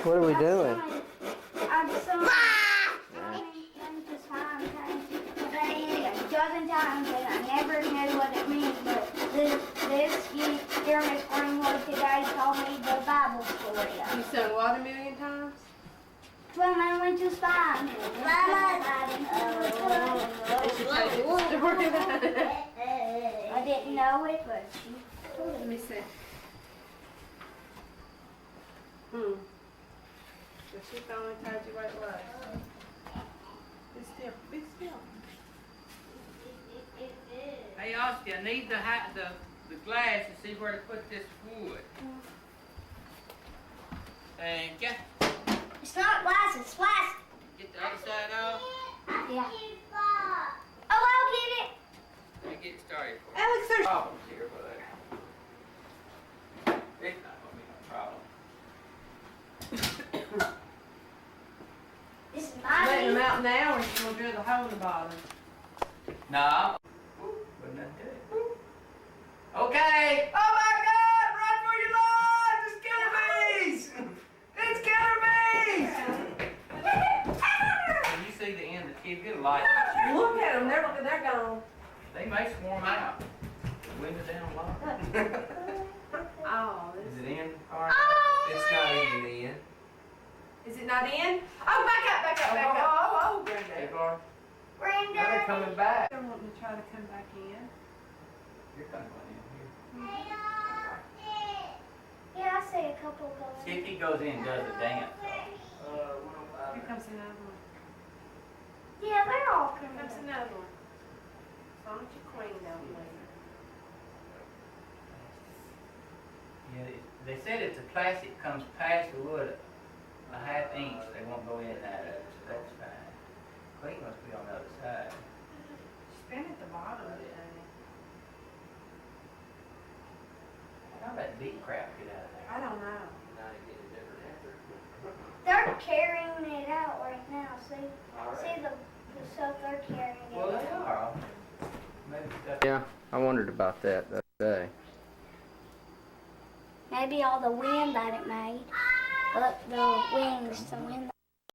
What are we doing? I'm so just fine, a dozen times and I never knew what it means, but this year Miss Greenwood today told me the Bible story. You sung what a million times? Well, I went to spine. I didn't know it, but she told Let me. me see. So she finally told you what it was. Be still. Be still. Hey, Oscar, I need the glass to see where to put this wood. Thank you. It's not glass, it's plastic. Get the other side off. Yeah. Oh, I'll get it. Let me get started for you. Alex, there's Problems here, but it's not gonna be no problem. This is letting them my out now, or she's gonna drill the hole in the bottom. No. Wouldn't that do it? Okay. Oh my God! Run for your lives! It's killer bees! It's killer bees! Can you see the end of the kid? Get a light. Look at them, they're gone. They may swarm out. The window down low. Oh, Is it in? All right. It's not even in. is it not in? Oh, back up, back up, back up. Oh, Hey, Brenda. Laura. Now they're Brenda. coming back. They're wanting to try to come back in. You're coming in here. Yeah, I see a couple going. See if he goes in and does a dance. Here comes another one. Yeah, they're all Here coming. comes another one. As long as your queen don't leave. Yeah, they said if the plastic comes past the wood a half inch, they won't go in and out of it, so that's fine. Queen must be on the other side. Spin at the bottom of it, honey. How that bee crap get out of there? I don't know. They're carrying it out right now. See the stuff they're carrying it Well, they out. are. Maybe stuff. Yeah, I wondered about that the other day. Maybe all the wind that it made. Look, the wings, the wind.